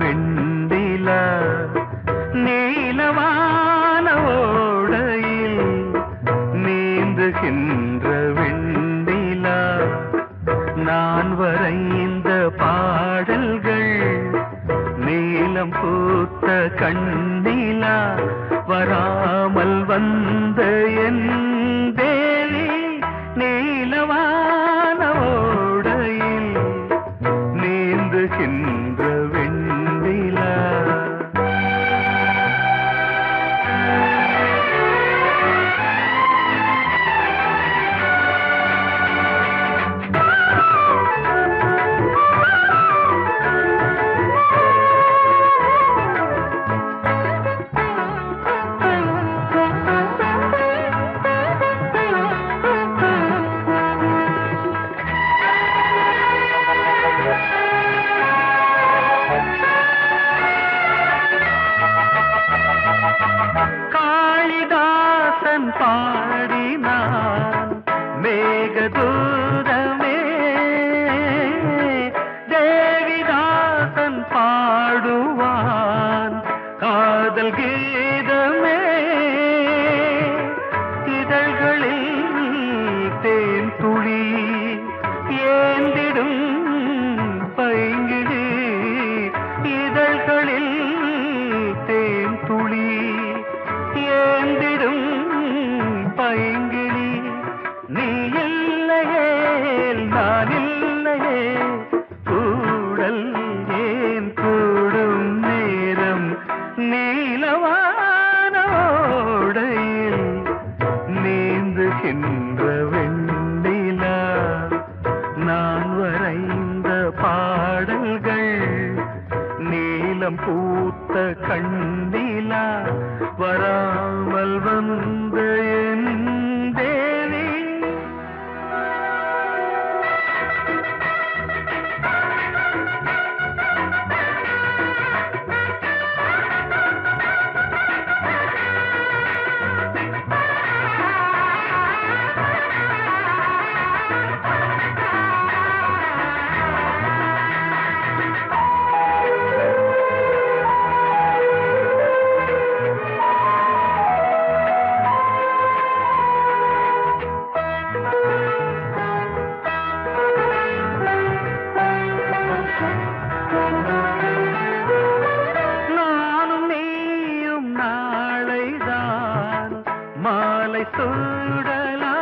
வெண்டிலா நீலவான ஓடையில் நீந்துகின்ற வெண்டிலா நான் வரைந்த பாடல்கள் நீலம் பூத்த கண்ணிலா வராமல் வந்த என் தேவி நீலவான ஓடையில் நீந்துகின்ற வெண்டிலா காளிதாசன் பாடினான் மேகதூதமே தேவிதாசன் பாடுவான் காதல் கீதமே இதழ்களில் தேன் துளி ஏந்திடும் பைங்கிழி இதழ்களில் தேன் துளி ஏந்திடும் பைங்கிழி நீ இல்லையே நான் இல்லையே கூடல் ஏன் கூடும் நேரம் நீலவானோடையில் நீந்துகின்ற வெண்டிலா நான் வரைந்த பாடல்கள் நீலம் பூத்த கண்ணிலா வராமல் வந்த என் தேவி மாலை சூடலாம்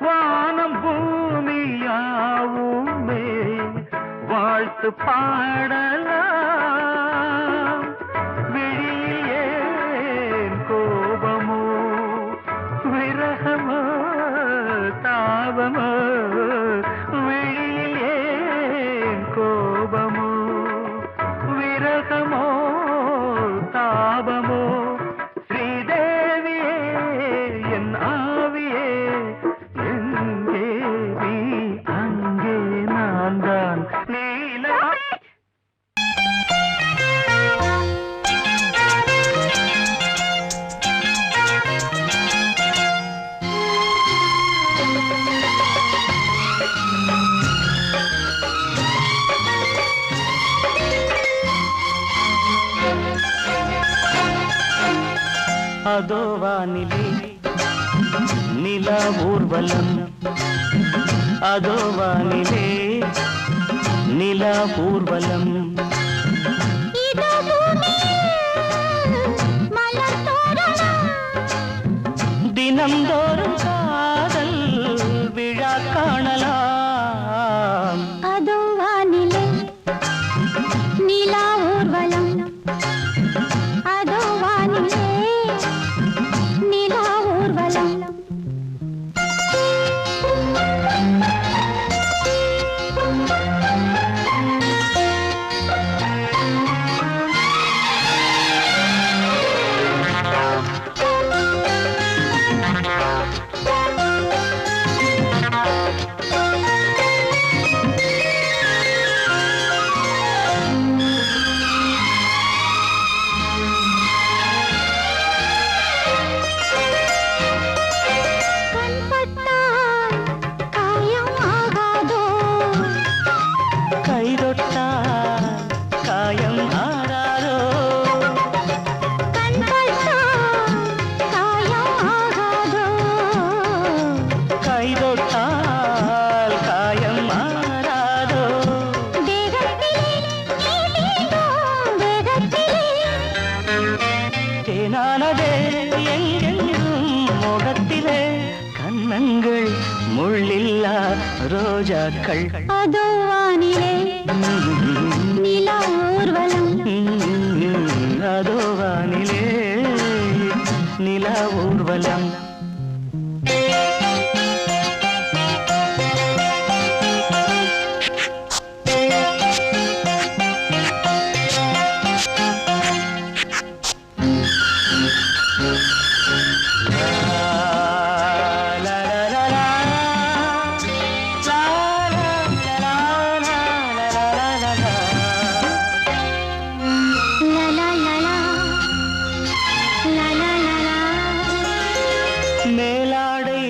வானம் பூமியாவுமே வாழ்த்து பாடலாம் விழியில் ஏன் கோபமோ விரகமோ தாபமோ விழியில் ஏன் கோபமோ விரகமோ தாபமோ அதோ வானிலே நிலா ஊர்வலம் அதோ வானிலே நிலா ஊர்வலம் தினந்தோறும் காதல் விழா காணலாம் அதோ வானிலே நிலா ஊர்வலம் அதோ வானிலே நிலா ஊர்வலம் ரோஜாக்கள் அதோ வானிலே நிலா ஊர்வலம் அதோ வானிலே நிலா ஊர்வலம் மேலாடை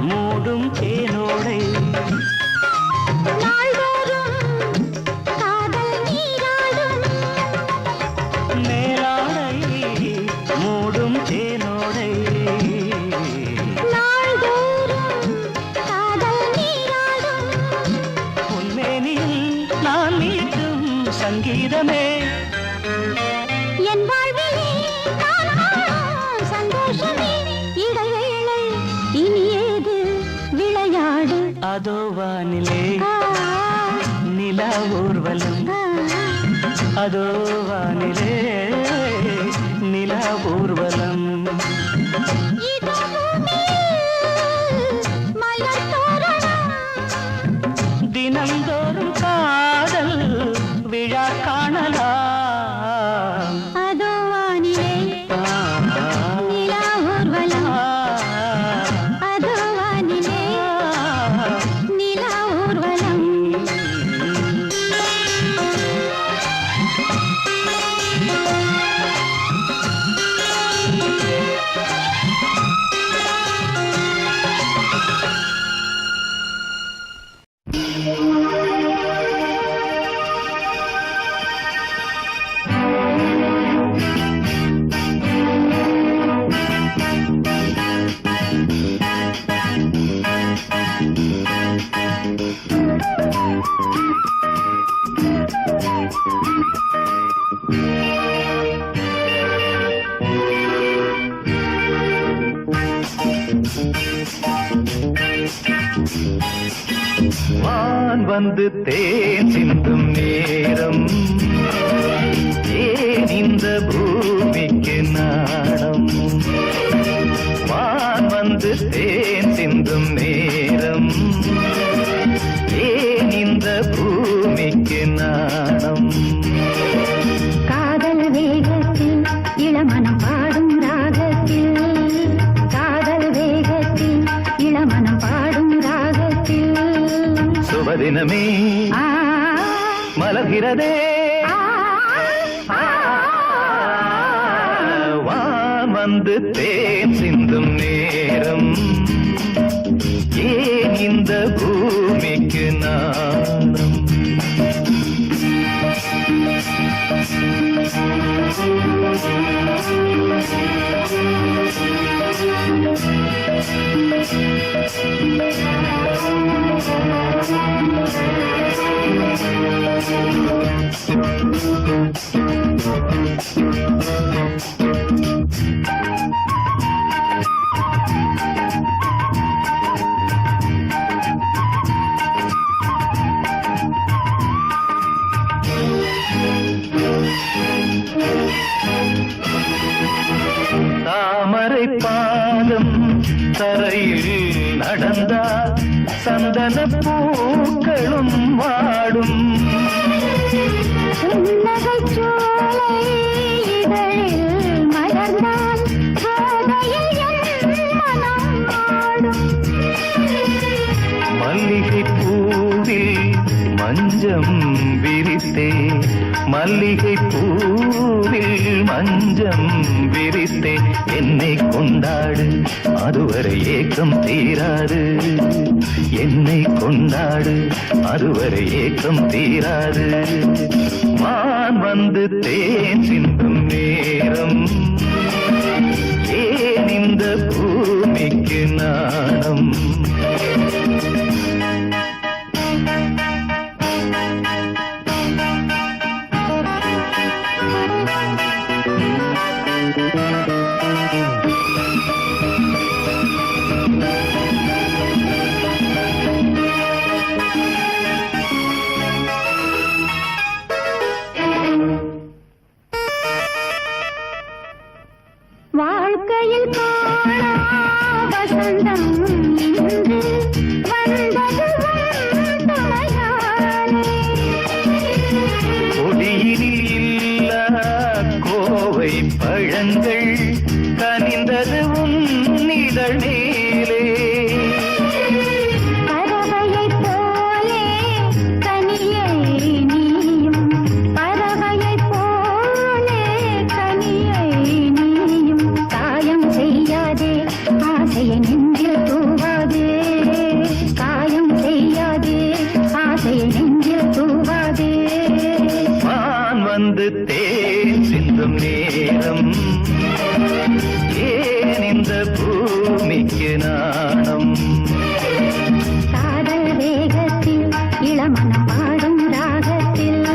மூடும் தேனோடை மேலாடை மூடும் தேனோடை உன்மேனில் நான் மீட்டும் சங்கீதமே என் வாழ்விலே சந்தோஷமே இடைவேளை இனி ஏது விளையாடு அதோ வானிலே நிலா ஊர்வலம் அதோ வானிலே நிலா ஊர்வலம் தினந்தோறும் காதல் விழா காணலாம் அதோ வானிலே நிலா ஊர்வலம் அதோ வானிலே நிலா ஊர்வலம் வான் வந்து தேன் சிந்தும் நேரம் ஏன் இந்த பூமிக்கு நாணம் வான் வந்து தேன் சிந்தும் நேரம் ஏன் இந்த பூமிக்கு நாணம் காதல் வேகத்தில் இளமனம் பாடும் ராகத்தில் காதல் வேகத்தில் இளமனம் பாடும் ராகத்தில் சுபதினமே மலர்கிறதே வான் வந்து தேன் சிந்தும் நேரம் ஏன் இந்த பூமிக்கு நாணம் தாமரை பாதம் தரையில் நடந்தால் சந்தன பூக்களும் வாடும் மல்லிகை பூவில் மஞ்சம் விரித்தே மல்லிகை பூவில் மஞ்சம் விரித்தே என்னை கொண்டாடு அதுவரை ஏக்கம் தீராது என்னை கொண்டாடு அதுவரை ஏக்கம் தீராது வான் வந்து தேன் சிந்தும் நேரம் ஏன் இந்த பூமிக்கு நாணம் வெயிலில் இல்லா கோவை பழங்கள் கனிந்தது உன்னிதழ் மேலே. பறவையைப் போலே கனியை நீயும், பறவையைப் போலே கனியை நீயும். காயம் செய்யாதே ஆசையை நெஞ்சில் தூவாதே, காயம் செய்யாதே ஆசையை நெஞ்சில் தூவாதே. வான் வந்து தேன் சிந்தும் நேரம், ஏன் இந்த பூமிக்கு நாணம்? காதல் வேகத்தில் இளமனம் பாடும் ராகத்தில்,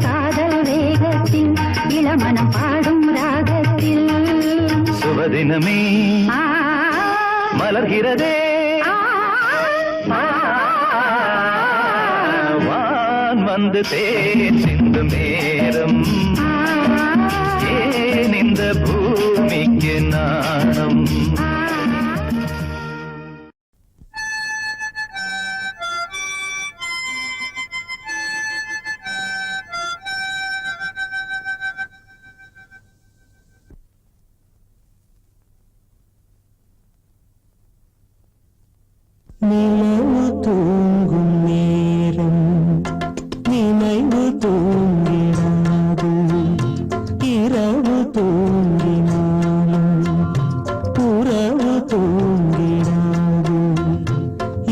காதல் வேகத்தில் இளமனம் பாடும் ராகத்தில். சுபதினமே ஆ, மலர்கிறதே, ஆ, ஆ, வான் வந்து தேன் சிந்தும் நேரம், ஆ, ஏன் இந்த பூமிக்கு நாணம்? ஆ. நிலவு தூங்கும் நேரம் நினைவு தூங்கிடாது, இரவு தூங்கினாலும் புறவு தூங்கிடாது.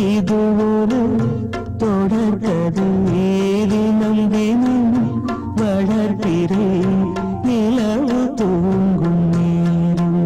இது ஒரு தொடர்கதை, தினம் தினம் வளர்க்கிறேன் நிலவு தூங்கும் நேரம்.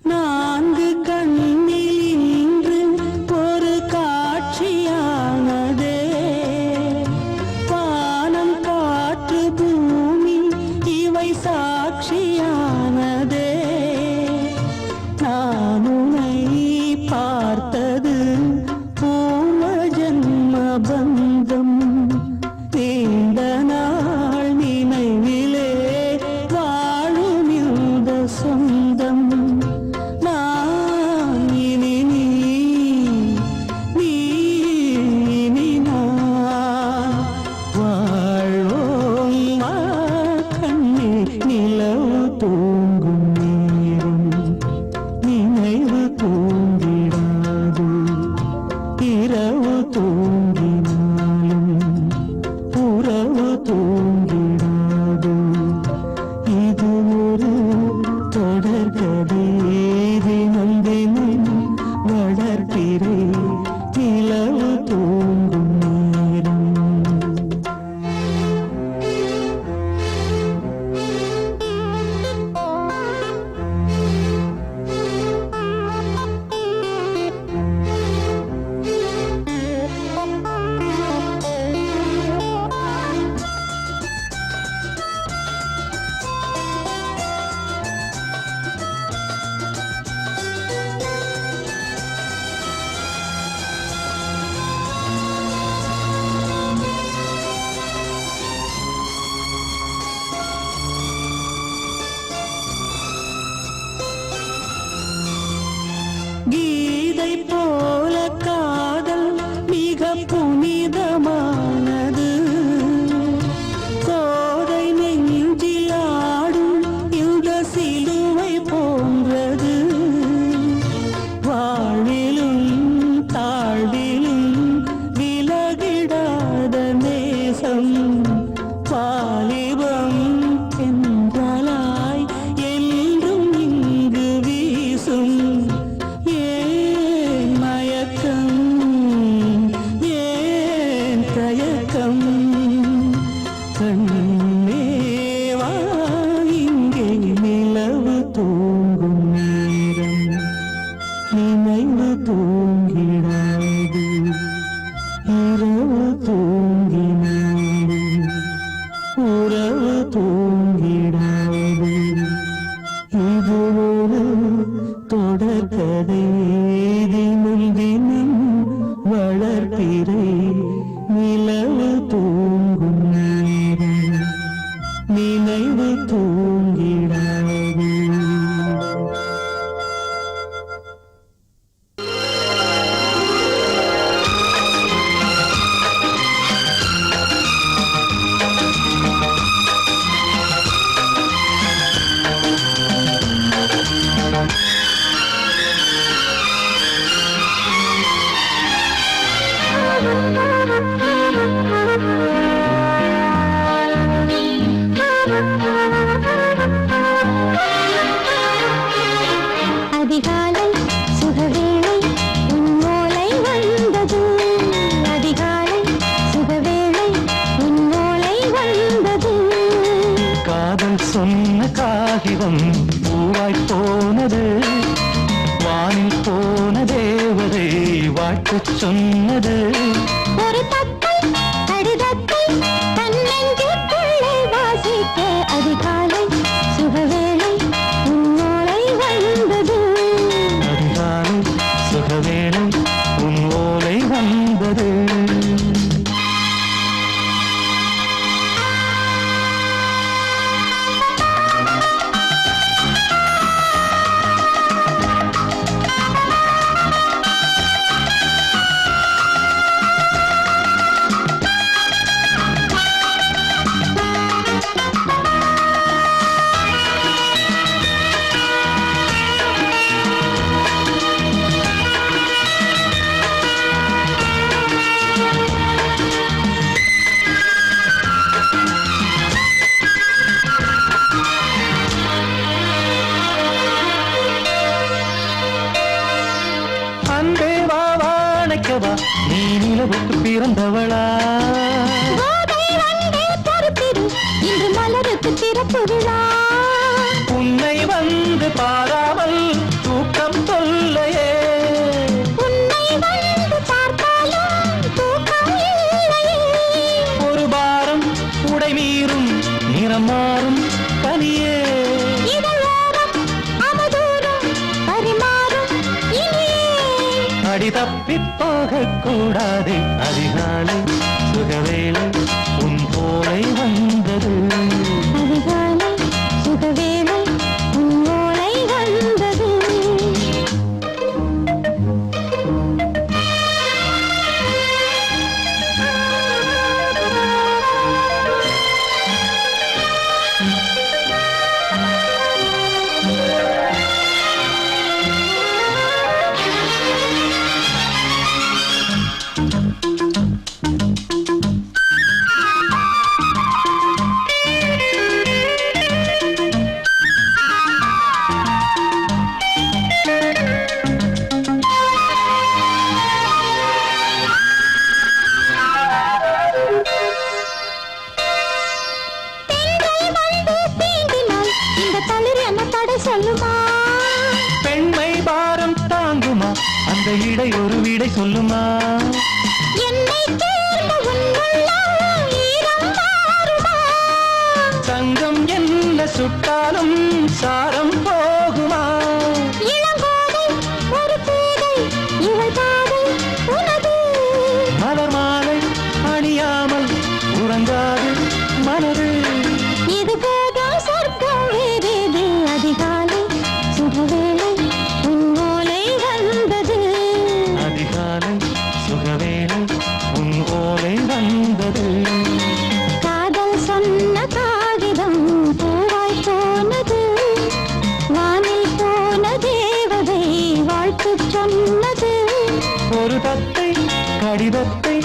நான்கு கண்ணில் இன்று ஒரு காட்சியானதே, வானம் காற்று பூமி இவை சாட்சியானதே. நான் உன்னை பார்த்தது பூர்வ ஜன்ம பந்தம், நீண்ட நாள் நினைவிலே வாழும் இந்த சொந்தம். நான் இனி நீ, நீ இனி நான், வாழ்வோம் வா கண்ணே. நிலவு தூங்கும் நேரம் நினைவு தூங்கிடாது, இரவு தூங்கினாலும் புறவு தூங்கிடாது. இது ஒரு தொடர்கதை, தினம் தினம் வளர்க்கிறேன் நிலவு தூங்கும் நேரம். கீதை போல காதல் மிக புனிதமானது, கோதை நெஞ்சில் ஆடும் இந்த சிலுவை போன்றது. வாழ்விலும் தாழ்விலும் விலகிடாத நேசம், வாலிபம் என்றலாய் என்றும் இங்கு வீசும். ஏன் வாழ்த்து சொன்னது ஒரு தத்தை கடிதத்தை தன்னெஞ்சுக்குள்ளே வாசிக்க அதிகாலை சுகவேளை உன்னோளை வந்தது. அதிகாலை சுகவேளை உன் ஓலை வந்தது. அன்பே வா வாழைக்கவா நீ நிலவுக்கு பிறந்தவளா கோதை வந்தே பொறுப்பிரு இன்று மலருக்கு திறப்பு விழா. உன்னை வந்து பாராமல் தூக்கம் தொல்லையே உன்னை வந்து பார்த்தாலும் தூக்கம் இல்லையே. ஒரு பாரம் உடை மீறும் நிறம் மாறும் பனியே இதழோரம் அமுதூரம் பரிமாறும் இனியே. அடி தப்பிப் போகக் கூடாது. அதிகாலை சுகவேளை உன் போலை வந்தது. அதிகாலை சுகவேளை உன்னோளை வந்தது. பெண்கள் வந்து தீண்டினால் இந்த தளிர் என்ன தடை சொல்லுமா? பெண்மை பாரம் தாங்குமா அந்த இடை ஒரு விடை சொல்லுமா? என்னை தேர்ந்த உன் உள்ளம் ஈரம் மாறுமா? தங்கம் என்ன சுட்டாலும் சாரம் போகுமா? இளங்கோதை ஒரு பேதை இவள் பாதை உனது. மலர் மாலை அணியாமல் உறங்காது மனது. இது போதும் சொர்க்கம் வேறேது. அதிகாலை சுகவேளை உன்னோலை வந்தது. அதிகாலை சுகவேளை உன் ஓலை வந்தது. காதல் சொன்ன காகிதம் பூவாய் போனது. வானில் போன தேவதை வாழ்த்து சொன்னது. ஒரு தத்தை கடிதத்தை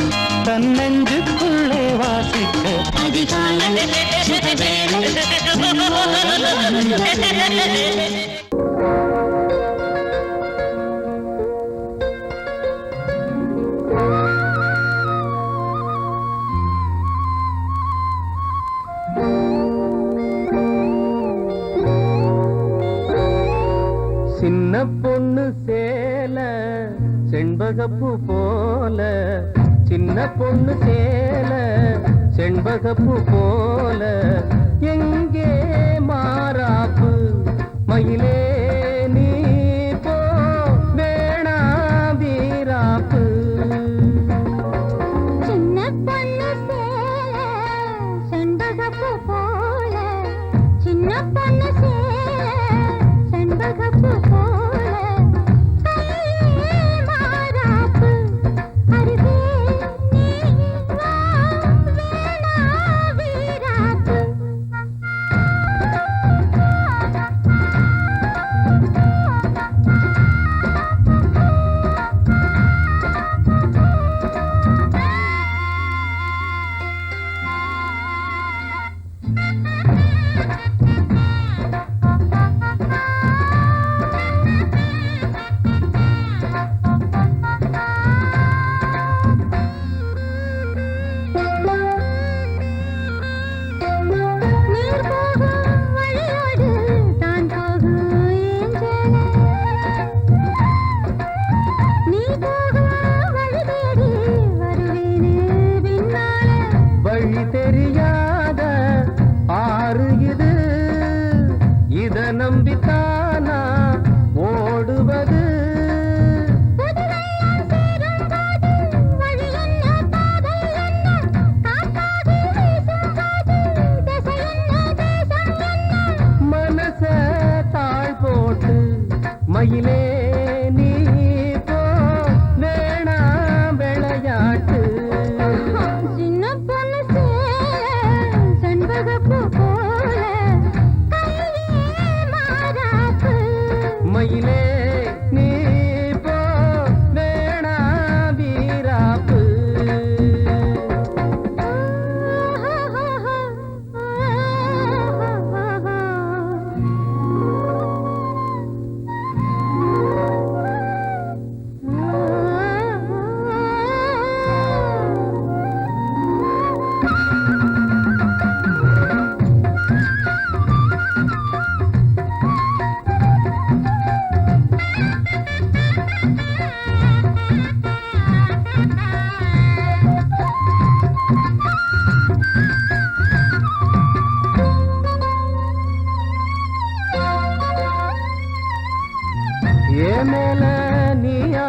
தன்னெஞ்சுக்குள்ளே வாசிக்க அதிகாலை சுகவேளை உன்னோலை வந்தது. சின்ன பொண்ணு சேல செண்பகப்பூ போல. சின்ன பொண்ணு சேல செண்பகப்பூ போல. எங்கே மாறாப்பு மயிலே நீ போ வேணா வீராப்பு. சின்ன பொண்ணு சேல செண்பகப்பூ போல. சின்ன பொண்ணு சேல செண்பகப்பூ போல. கையே மாறாப்பு அருகே நீ வா வேணா வீராப்பு.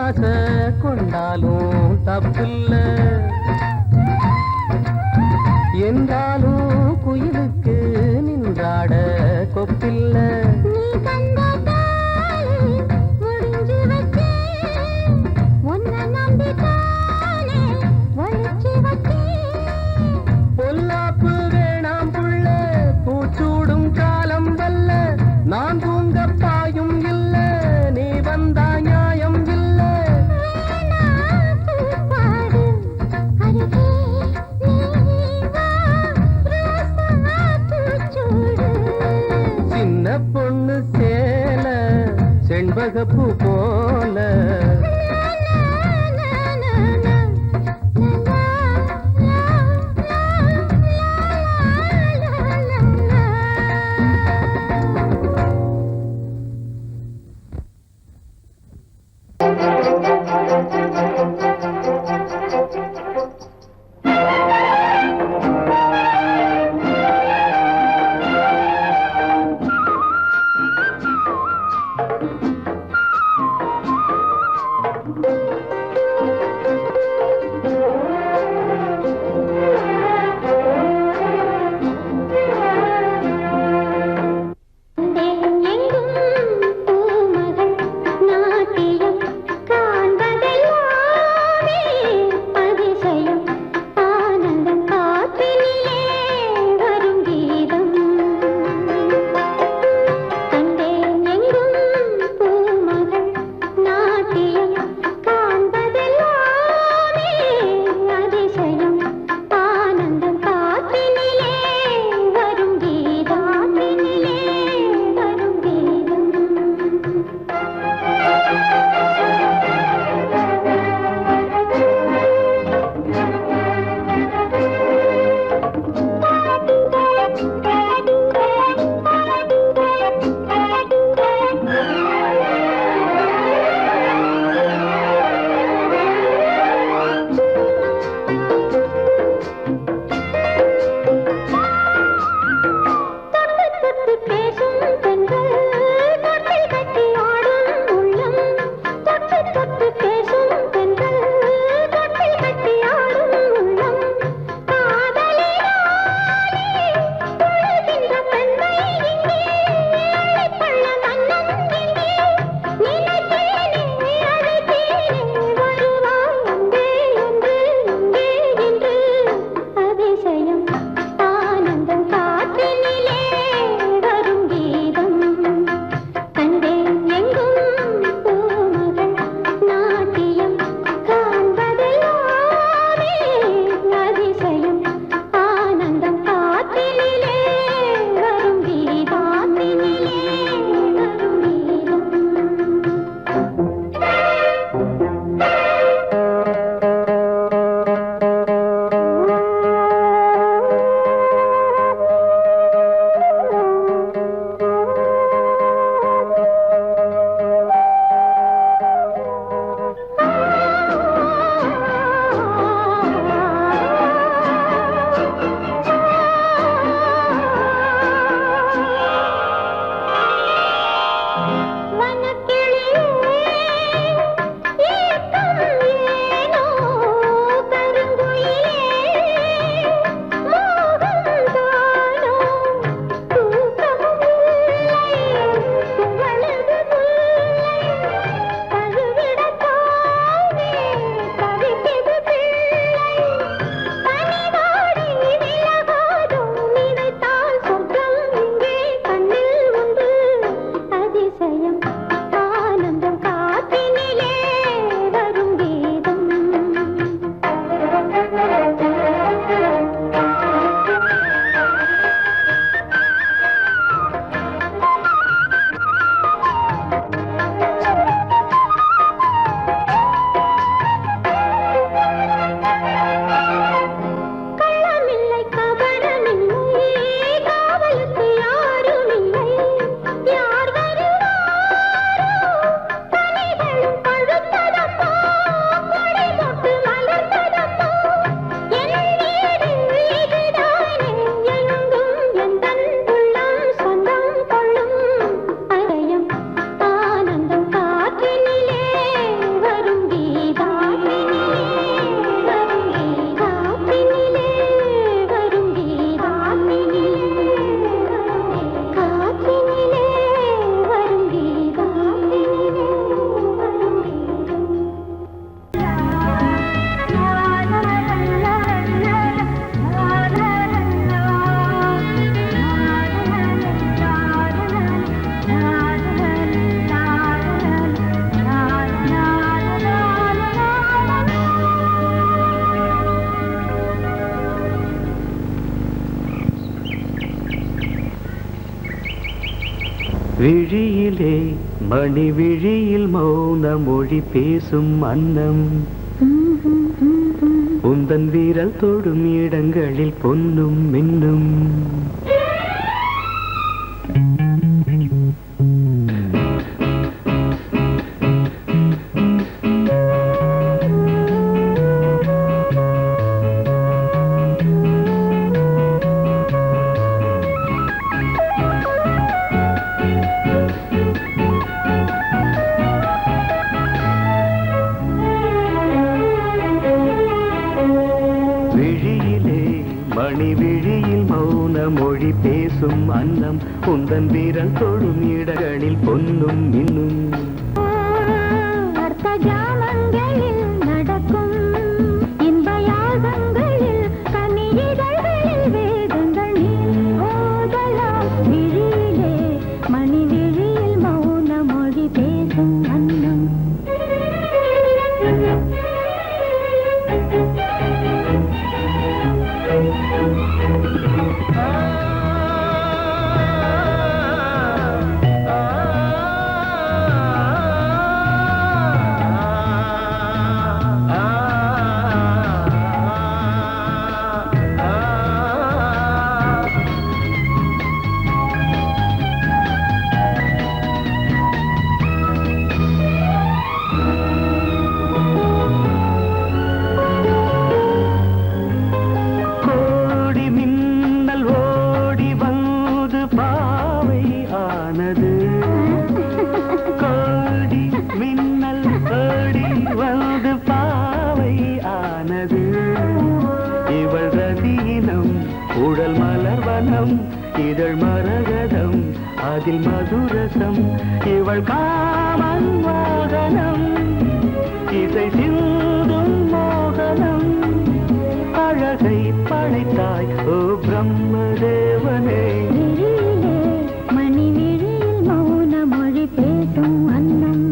ஆசை கொண்டாலும் தப்பில்ல, என்றாலும் குயிலுக்கு நின்றாட கொப்பில்ல. நீ தந்த தாலி முடிஞ்சு வச்சேன், உன்னை நம்பித்தானே ஒளிச்சு வச்சேன். பொல்லாப்பு வேணாம் புள்ள, பூச்சூடும் காலம் வல்ல, நான் தூங்க பாயும் இல்ல, நீ வந்தா நியாயம் இல்ல. பாடு அருகே நீ வா, ரோசா பூச்சூடு. சின்ன பொண்ணு விழியிலே மணி விழியில் மௌன மொழி பேசும் அன்னம் உந்தன் வீரல் தொடும் இடங்களில் பொன்னும் மின்னும் மணி விழியில் மௌன மொழி பேசும் அன்னம் உந்தன் வீரல் தொடும் இடங்களில் பொன்னும் இன்னும் அர்த்த ஜாமங்களில் நடக்கும் இன்ப யாகங்களில் கனியிதழ்களில் வேதங்கள் நீ ஓதலாம் விழியிலே மணி விழியில் மௌன மொழி பேசும் அன்னம் உடல் மலர்வனம் இதழ் மரகதம் அதில் மதுரசம் இவள் காமன் வாகனம் இசை சிந்தும் மோகனம் அழகை படைத்தாய் ஓ பிரம்மதேவனே மணி விழியில் மௌன மொழி பேசும் அன்னம்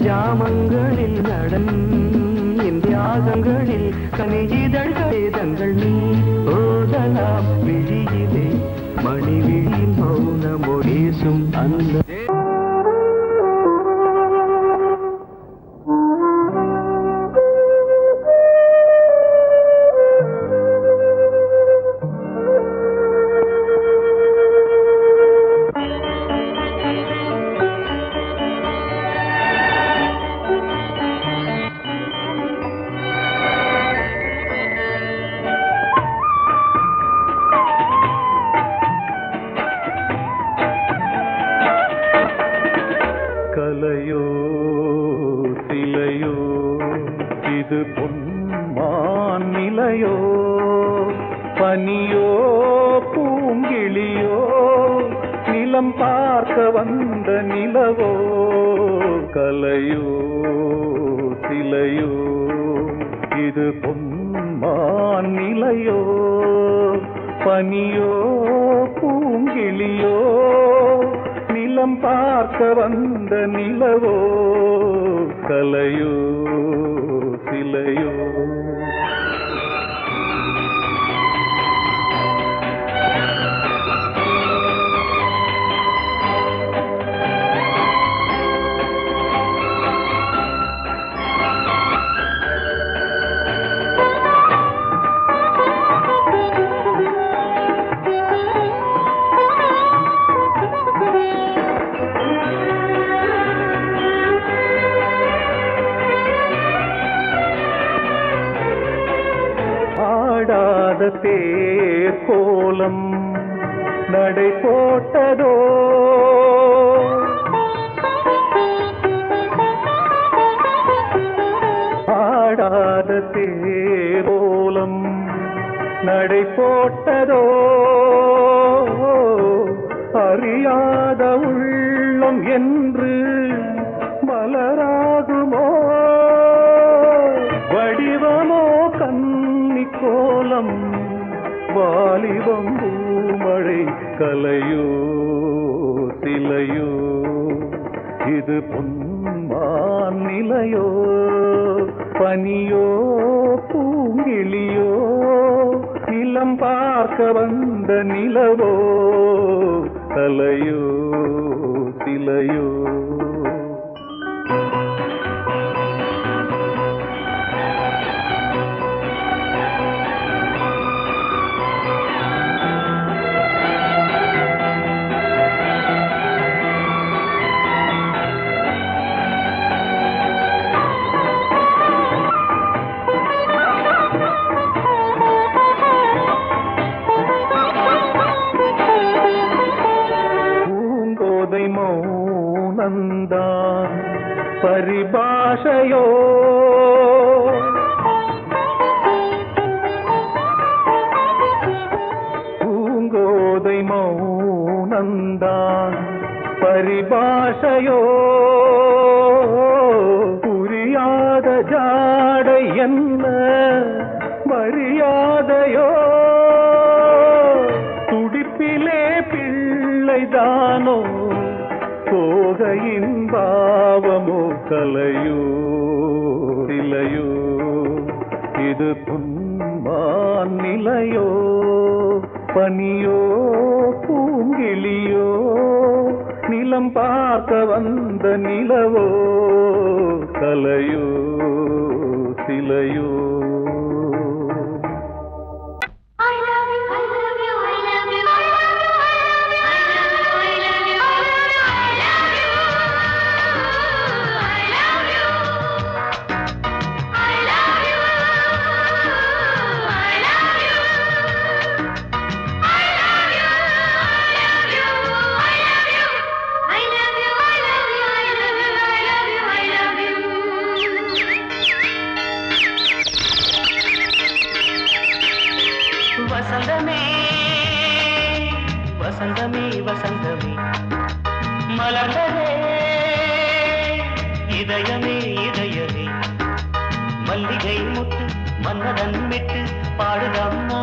ஜாமங்களில் நடன் இந்தியாகங்களில் கனியிதழ் வேதங்கள் நீ ஓதலாம் விழியிலே மணி விழியில் மௌன மொழிசும் அந்த கலையோ சிலையோ இது பொன்மான் நிலையோ பனியோ பூங்கிளியோ நிலம் பார்க்க வந்த நிலவோ கலையோ சிலையோ இது பொன்மான் நிலையோ பனியோ பூங்கிளியோ நிலம் பார்க்க வந்த நிலவோ கலையோ சிலையோ தேர் கோலம் நடை போட்டதோ ஆடாத தேரோலம் நடை போட்டதோ அறியாத உள்ளம் என்று மலராகுமோ வடிவமோ கன்னி கோலம் வாலிபம் பூமழை கலையோ சிலையோ இது பொன்மான் நிலையோ பனியோ பூங்கிளியோ நிலம் பார்க்க வந்த நிலவோ கலையோ சிலையோ மௌனந்தான் பரிபாஷையோ பூங்கோதை மௌனந்தான் பரிபாஷையோ புரியாத ஜாடை என்ன மரியாதையோ துடிப்பிலே பிள்ளைதானோ போகையின் பாவமோ கலையோ இலையோ இது பொன்மான் நிலையோ பனியோ பூங்கிளியோ நிலம் பார்க்க வந்த நிலவோ கலையோ சிலையோ வசந்தமே வசந்தமே வசந்தமே மலர்ந்ததே இதயமே இதயமே மல்லிகை முத்து மன்னதன் விட்டு பாடுதம்மா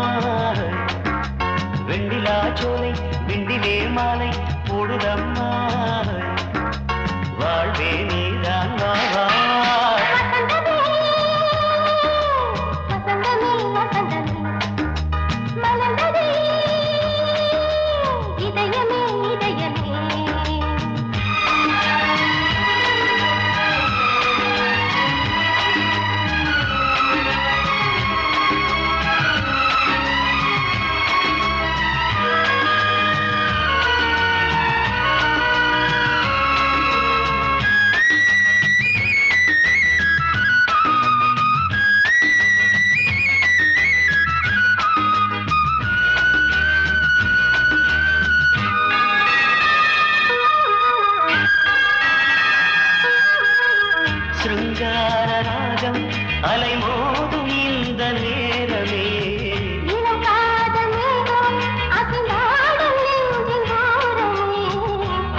வெண்ணிலா சோலை விண்டிலே மாலை போடுதம்மா வாழ்வே நீதான் வா சிருங்காரராகம் அலைமோதும் இந்த நேரமே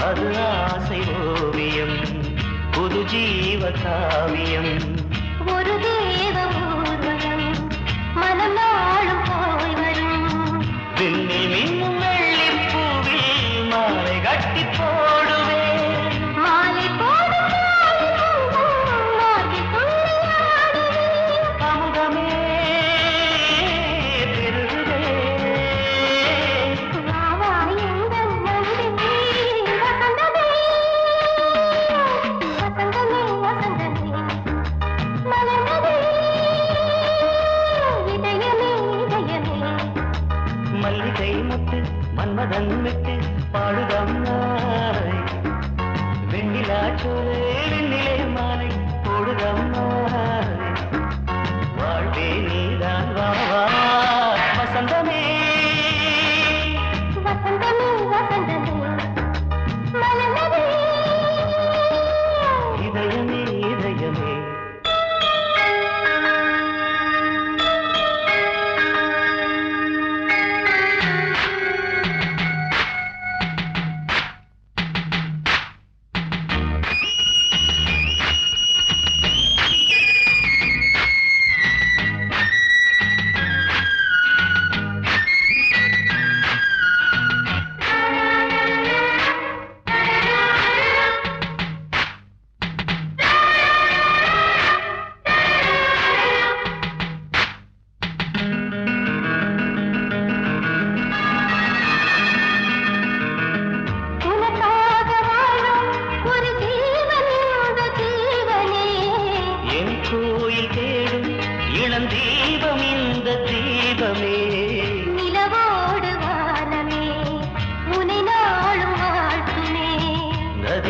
அது ஆசை ஓவியம் புது ஜீவ காவியம் ஒரு தேவ ஊர்வலம் மனம் நாளும் போய் வரும் விண்ணில் மின்னும் வெள்ளி பூவில் மாலை கட்டி போடுவேன் மாலை போடும் அமுதமே பெருகுதே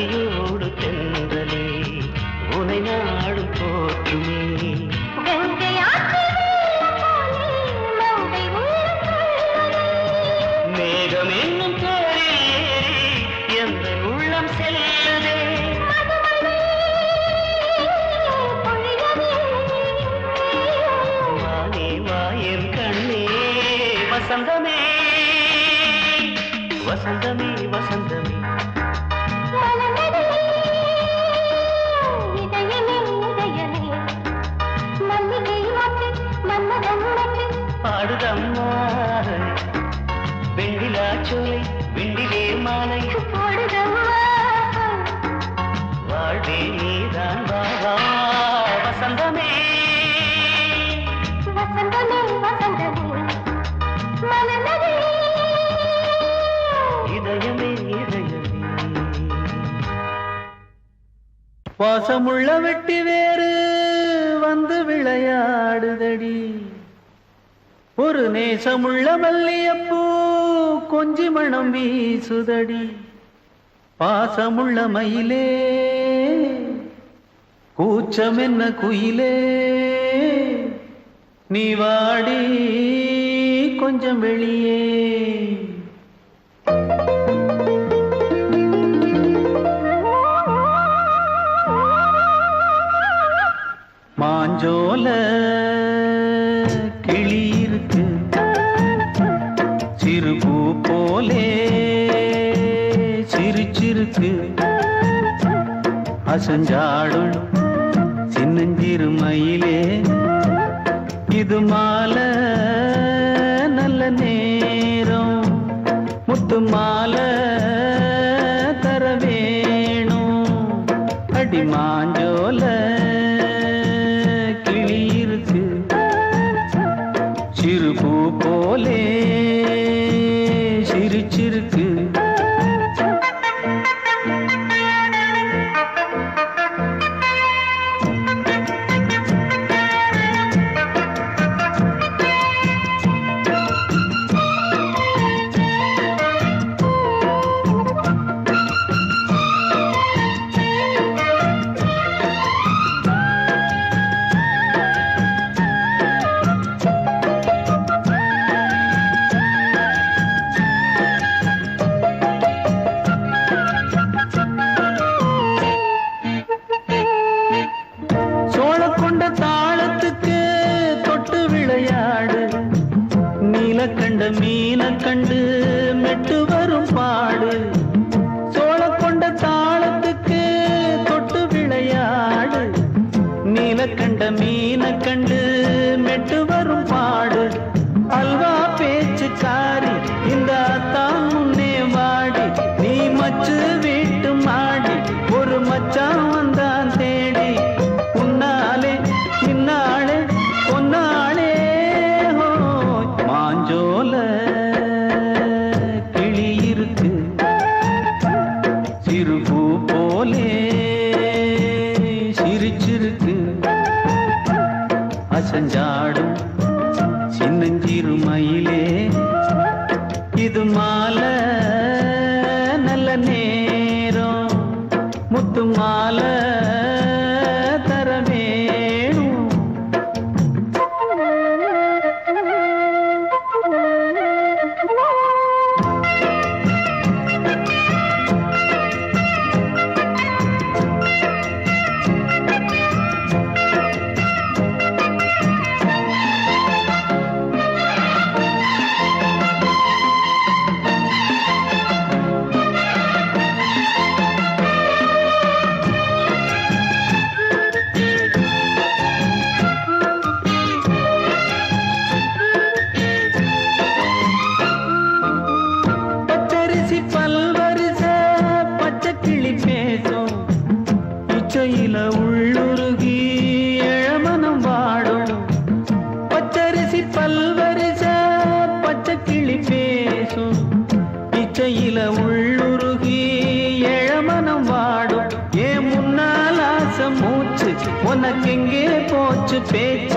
அடியோடு தென்றலே உனை நாடும் போற்றுமே மேகம் என்னும் பேரில் ஏறி எந்த உள்ளம் செல்லுதே வானே வாயன் கண்ணே வசந்தமே வசந்தமே வசந்தமே பாடுதம்மா வெண்ணிலா சோலை வெண்ணிலே மாலை வாழ்வே நீதான் வா வசந்தமே இதயமே இதயமே வாசமுள்ள வெட்டி வேறு வந்து விளையாடுதடி ஒரு நேசமுள்ள மல்லியப்பூ கொஞ்சி மணம் வீசுதடி பாசமுள்ள மயிலே கூச்சம் என்ன குயிலே நீ வாடி கொஞ்சம் வெளியே மாஞ்சோல கிளி இருக்கு சிறுபூ போலே சிரிச்சிருக்கு அசஞ்சாடும் சின்னஞ்சிறு மயிலே இது மாலை நல்ல நேரம் முத்து மாலை தர வேணும் அடி மாஞ்சோல கிளி இருக்கு சிறுபூ போலே சிரிச்சிருக்கு கண்ட மீன கண்டு மெட்டு வரும் பாடு சோழ கொண்ட தாளத்துக்கு தொட்டு விளையாடு நீல கண்ட மீன கண்டு மெட்டு வரும் பாடு அல்வா பேச்சுக்காரி இந்த தான் முன்னே வாடி நீ மச்சு வீட்டு மாடி ஒரு மச்சான் வந்தான் தேடி உன்னாலே இன்னாலே பொன்னாலே மாஞ்சோல கிளி இருக்கு சிறுபூ போலே சிரிச்சிருக்கு அசஞ்சாடும் சின்னஞ்சிறு மயிலே இது மாலை நல்ல நேரம் முத்து மாலை தர வேணும் இச்சையில உள்ளுருகி இளமனம் வாடும் பச்சரிசி பல்வரிச பச்சை கிளி பேசும் இச்சையில உள்ளுருகி இளமனம் வாடும் ஏன் முன்னால் ஆசை மூச்சு உனக்கெங்கே போச்சு பேச்சு